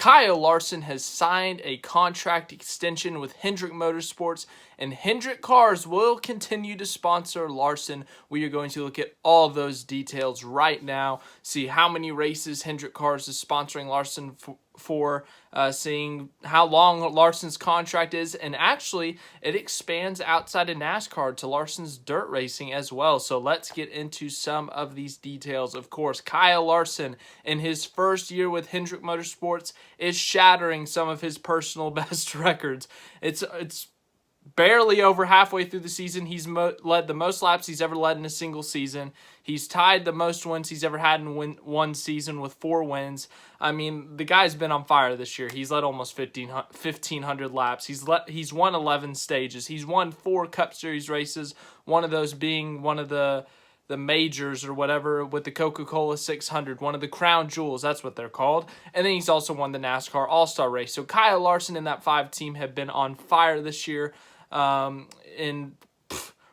Kyle Larson has signed a contract extension with Hendrick Motorsports, and Hendrick Cars will continue to sponsor Larson. We are going to look at all those details right now, see how many races Hendrick Cars is sponsoring Larson for, seeing how long Larson's contract is, and actually it expands outside of NASCAR to Larson's dirt racing as well. So let's get into some of these details. Of course, Kyle Larson in his first year with Hendrick Motorsports is shattering some of his personal best records. It's barely over halfway through the season. He's led the most laps he's ever led in a single season. He's tied the most wins he's ever had in one season with 4 wins. I mean, the guy's been on fire this year. He's led almost 1,500 laps. He's won 11 stages. He's won 4 Cup Series races, one of those being one of the majors or whatever with the Coca-Cola 600, one of the crown jewels, that's what they're called. And then he's also won the NASCAR All-Star race. So Kyle Larson and that 5 team have been on fire this year.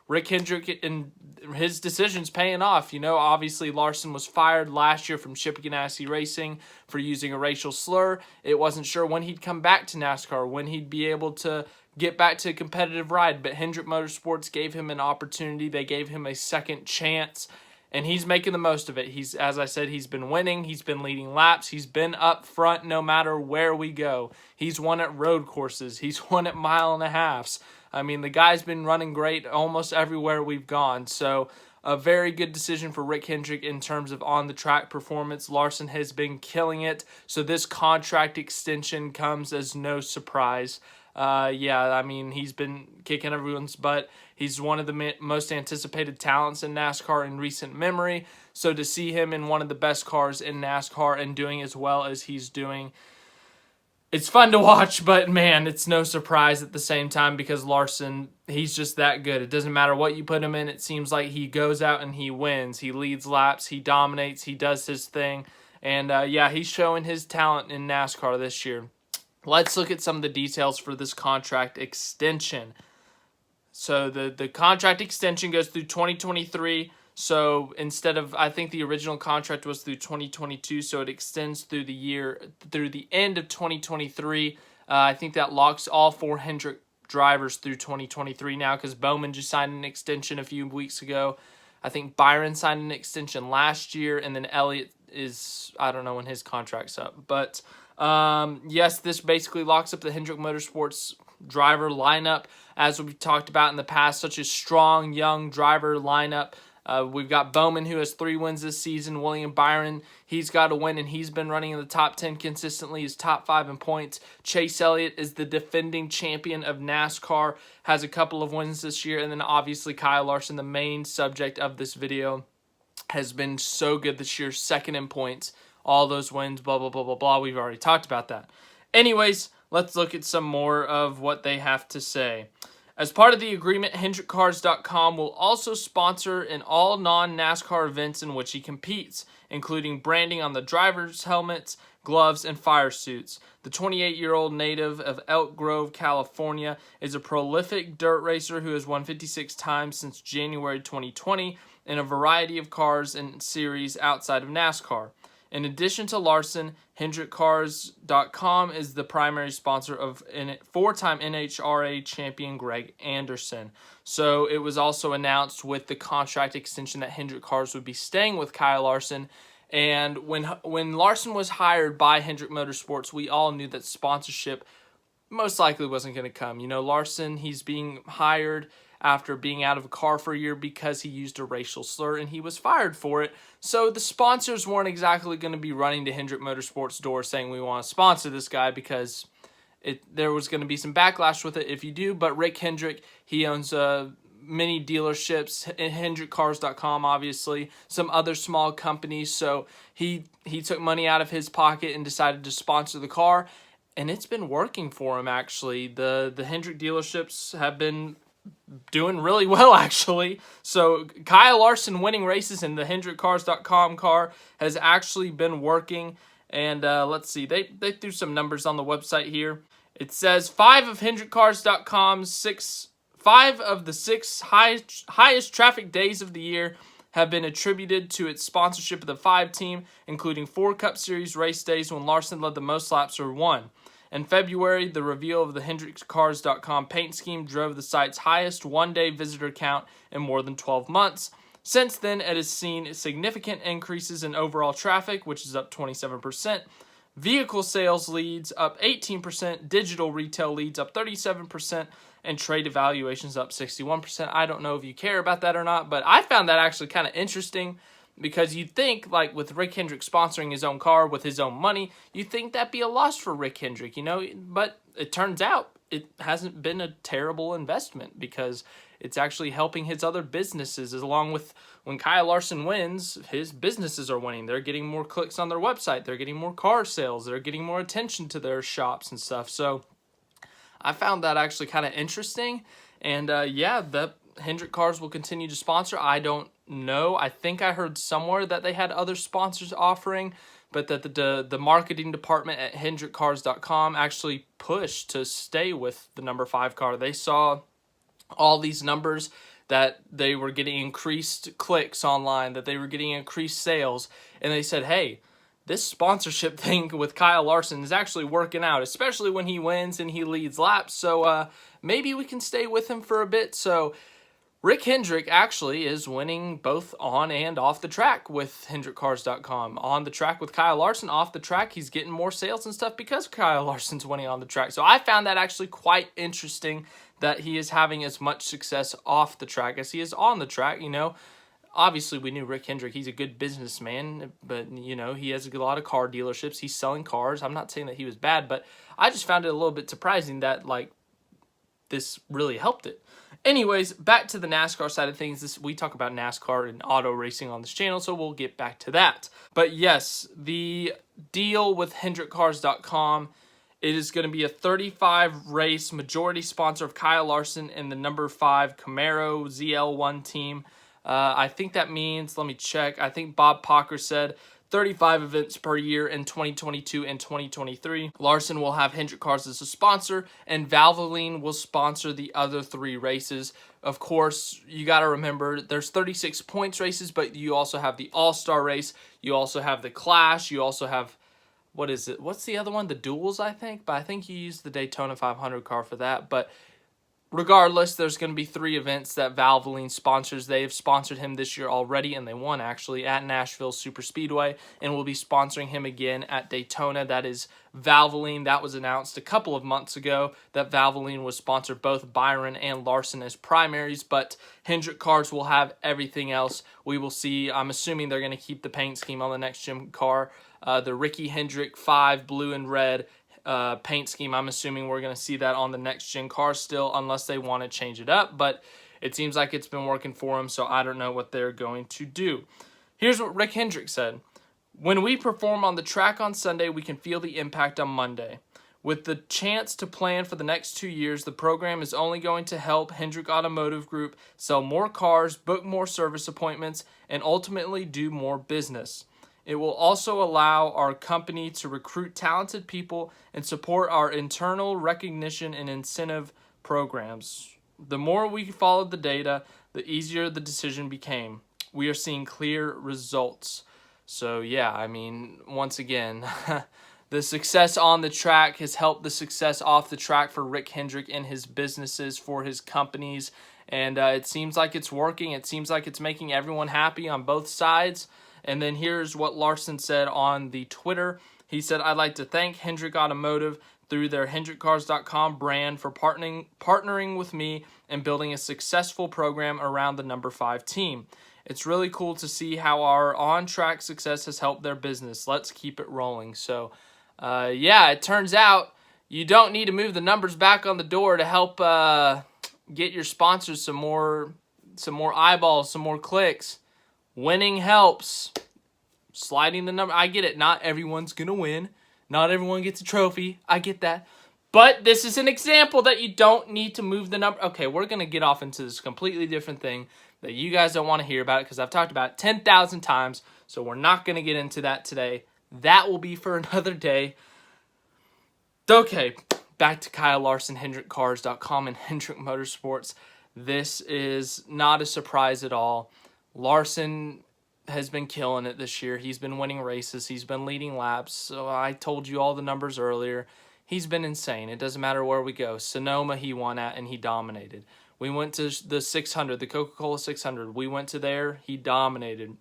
Rick Hendrick and his decisions paying off. You know, obviously Larson was fired last year from Chip Ganassi Racing for using a racial slur. It wasn't sure when he'd come back to NASCAR, when he'd be able to get back to a competitive ride, but Hendrick Motorsports gave him an opportunity. They gave him a second chance, and he's making the most of it. As I said, he's been winning. He's been leading laps. He's been up front no matter where we go. He's won at road courses. He's won at 1.5 miles. I mean, the guy's been running great almost everywhere we've gone. So a very good decision for Rick Hendrick in terms of on-the-track performance. Larson has been killing it. So this contract extension comes as no surprise. I mean, he's been kicking everyone's butt. He's one of the most anticipated talents in NASCAR in recent memory. So to see him in one of the best cars in NASCAR and doing as well as he's doing, it's fun to watch, but man, it's no surprise at the same time because Larson, he's just that good. It doesn't matter what you put him in. It seems like he goes out and he wins. He leads laps. He dominates. He does his thing. And he's showing his talent in NASCAR this year. Let's look at some of the details for this contract extension. So the contract extension goes through 2023. So instead of, I think the original contract was through 2022, so it extends through the end of 2023. I think that locks all 4 Hendrick drivers through 2023 now because Bowman just signed an extension a few weeks ago. I think Byron signed an extension last year, and then Elliott is, I don't know when his contract's up. But yes, this basically locks up the Hendrick Motorsports driver lineup, as we've talked about in the past, such a strong, young driver lineup. We've got Bowman, who has 3 wins this season. William Byron, he's got a win, and he's been running in the top 10 consistently. He's top 5 in points. Chase Elliott is the defending champion of NASCAR, has a couple of wins this year. And then obviously Kyle Larson, the main subject of this video, has been so good this year, 2nd in points. All those wins, blah, blah, blah, blah, blah. We've already talked about that. Anyways, let's look at some more of what they have to say. As part of the agreement, HendrickCars.com will also sponsor in all non-NASCAR events in which he competes, including branding on the driver's helmets, gloves, and fire suits. The 28-year-old native of Elk Grove, California, is a prolific dirt racer who has won 56 times since January 2020 in a variety of cars and series outside of NASCAR. In addition to Larson, HendrickCars.com is the primary sponsor of 4-time NHRA champion Greg Anderson. So it was also announced with the contract extension that Hendrick Cars would be staying with Kyle Larson. And when Larson was hired by Hendrick Motorsports, we all knew that sponsorship most likely wasn't going to come. You know, Larson, he's being hired after being out of a car for a year because he used a racial slur, and he was fired for it. So the sponsors weren't exactly going to be running to Hendrick Motorsports' door saying we want to sponsor this guy because there was going to be some backlash with it if you do. But Rick Hendrick, he owns many dealerships, HendrickCars.com, obviously, some other small companies. So he took money out of his pocket and decided to sponsor the car, and it's been working for him, actually. The Hendrick dealerships have been doing really well, actually. So Kyle Larson winning races in the HendrickCars.com car has actually been working. And let's see, they threw some numbers on the website here. It says 5 of HendrickCars.com's 5 of the 6 highest traffic days of the year have been attributed to its sponsorship of the 5 team, including 4 Cup Series race days when Larson led the most laps or won. In February, the reveal of the HendrickCars.com paint scheme drove the site's highest one-day visitor count in more than 12 months. Since then, it has seen significant increases in overall traffic, which is up 27%, vehicle sales leads up 18%, digital retail leads up 37%, and trade evaluations up 61%. I don't know if you care about that or not, but I found that actually kind of interesting because you'd think, like, with Rick Hendrick sponsoring his own car with his own money, you'd think that'd be a loss for Rick Hendrick, you know? But it turns out it hasn't been a terrible investment because it's actually helping his other businesses, along with when Kyle Larson wins, his businesses are winning. They're getting more clicks on their website. They're getting more car sales. They're getting more attention to their shops and stuff. So I found that actually kind of interesting. And yeah, the Hendrick Cars will continue to sponsor. I don't know. I think I heard somewhere that they had other sponsors offering, but that the marketing department at HendrickCars.com actually pushed to stay with the number 5 car. They saw all these numbers that they were getting increased clicks online, that they were getting increased sales, and they said, hey, this sponsorship thing with Kyle Larson is actually working out, especially when he wins and he leads laps, so maybe we can stay with him for a bit. So Rick Hendrick actually is winning both on and off the track with HendrickCars.com. On the track with Kyle Larson, off the track, he's getting more sales and stuff because Kyle Larson's winning on the track. So I found that actually quite interesting that he is having as much success off the track as he is on the track, you know. Obviously, we knew Rick Hendrick. He's a good businessman, but, you know, he has a lot of car dealerships. He's selling cars. I'm not saying that he was bad, but I just found it a little bit surprising that, like, this really helped it. Anyways, back to the NASCAR side of things. We talk about NASCAR and auto racing on this channel, so we'll get back to that. But yes, the deal with HendrickCars.com, it is going to be a 35-race majority sponsor of Kyle Larson and the number 5 Camaro ZL1 team. I think that means, let me check, I think Bob Pocker said 35 events per year in 2022 and 2023. Larson will have Hendrick Cars as a sponsor, and Valvoline will sponsor the other 3 races. Of course, you got to remember, there's 36 points races, but you also have the All-Star race. You also have the Clash. You also have, what is it? What's the other one? The Duels, I think. But I think you use the Daytona 500 car for that. But regardless, there's going to be 3 events that Valvoline sponsors. They have sponsored him this year already, and they won, actually, at Nashville Super Speedway, and will be sponsoring him again at Daytona. That is Valvoline. That was announced a couple of months ago that Valvoline was sponsored both Byron and Larson as primaries, but Hendrick Cars will have everything else. We will see. I'm assuming they're going to keep the paint scheme on the next gen car. The Ricky Hendrick 5 blue and red paint scheme. I'm assuming we're going to see that on the next gen car still, unless they want to change it up, but it seems like it's been working for them, so I don't know what they're going to do. Here's what Rick Hendrick said. When we perform on the track on Sunday, we can feel the impact on Monday. With the chance to plan for the next 2 years, the program is only going to help Hendrick Automotive Group sell more cars, book more service appointments, and ultimately do more business. It will also allow our company to recruit talented people and support our internal recognition and incentive programs. The more we followed the data, the easier the decision became. We are seeing clear results. So yeah, I mean, once again, the success on the track has helped the success off the track for Rick Hendrick and his businesses, for his companies. And it seems like it's working. It seems like it's making everyone happy on both sides. And then here's what Larson said on the Twitter. He said, I'd like to thank Hendrick Automotive through their HendrickCars.com brand for partnering with me and building a successful program around the number 5 team. It's really cool to see how our on-track success has helped their business. Let's keep it rolling. So, yeah, it turns out you don't need to move the numbers back on the door to help get your sponsors some more eyeballs, some more clicks. Winning helps. Sliding the number. I get it. Not everyone's going to win. Not everyone gets a trophy. I get that. But this is an example that you don't need to move the number. Okay, we're going to get off into this completely different thing that you guys don't want to hear about because I've talked about it 10,000 times. So we're not going to get into that today. That will be for another day. Okay, back to Kyle Larson, HendrickCars.com, and Hendrick Motorsports. This is not a surprise at all. Larson has been killing it this year. He's been winning races. He's been leading laps. So I told you all the numbers earlier. He's been insane. It doesn't matter where we go. Sonoma he won at and he dominated. We went to the 600, the Coca-Cola 600. We went to there. He dominated.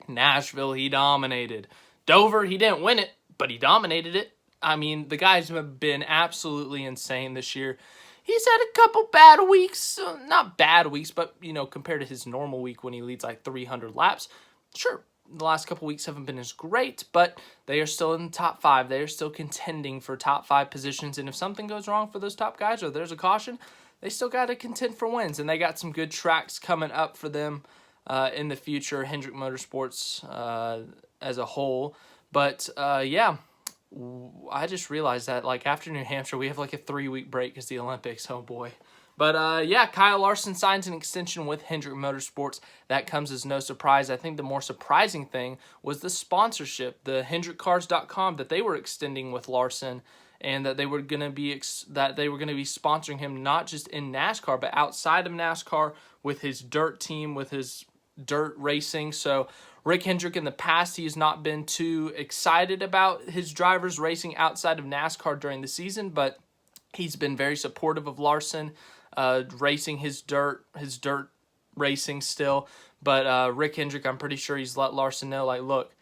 Nashville, he dominated. Dover, he didn't win it, but he dominated it. I mean, the guys have been absolutely insane this year. He's had a couple bad weeks. Not bad weeks, but, you know, compared to his normal week when he leads like 300 laps, sure, the last couple weeks haven't been as great, but they are still in the top 5. They are still contending for top 5 positions, and if something goes wrong for those top guys or there's a caution, they still got to contend for wins, and they got some good tracks coming up for them in the future, Hendrick Motorsports as a whole. But, yeah, I just realized that, like, after New Hampshire, we have, like, a 3-week break because the Olympics. Oh, boy. But, yeah, Kyle Larson signs an extension with Hendrick Motorsports. That comes as no surprise. I think the more surprising thing was the sponsorship, the HendrickCars.com that they were extending with Larson, and that they were going to be sponsoring him not just in NASCAR, but outside of NASCAR with his dirt team, with his dirt racing. So Rick Hendrick in the past, he has not been too excited about his drivers racing outside of NASCAR during the season, but he's been very supportive of Larson racing his dirt racing still. But Rick Hendrick, I'm pretty sure he's let Larson know, like, look,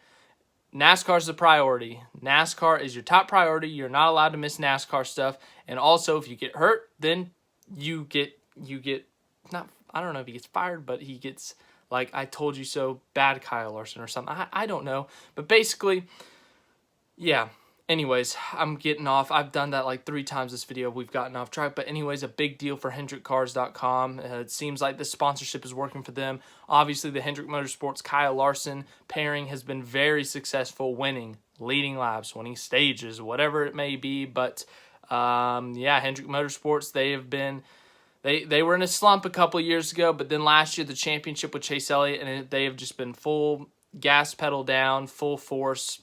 NASCAR is the priority. NASCAR is your top priority. You're not allowed to miss NASCAR stuff. And also, if you get hurt, then you get not, I don't know if he gets fired, but he gets, like, I told you so, bad Kyle Larson or something. I don't know. But basically, yeah. Anyways, I'm getting off. I've done that like 3 times this video. We've gotten off track. But anyways, a big deal for HendrickCars.com. It seems like the sponsorship is working for them. Obviously, the Hendrick Motorsports Kyle Larson pairing has been very successful, winning, leading laps, winning stages, whatever it may be. But, yeah, Hendrick Motorsports, they have been... They were in a slump a couple of years ago, but then last year, the championship with Chase Elliott, and they have just been full gas pedal down, full force,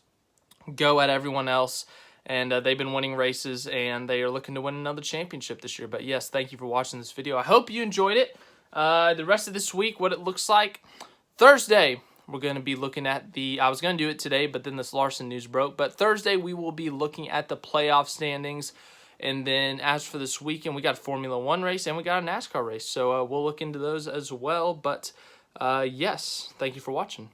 go at everyone else, and they've been winning races, and they are looking to win another championship this year. But yes, thank you for watching this video. I hope you enjoyed it. The rest of this week, what it looks like, Thursday, we're going to be looking at I was going to do it today, but then this Larson news broke. But Thursday, we will be looking at the playoff standings. And then as for this weekend, we got a Formula 1 race and we got a NASCAR race. So we'll look into those as well. But yes, thank you for watching.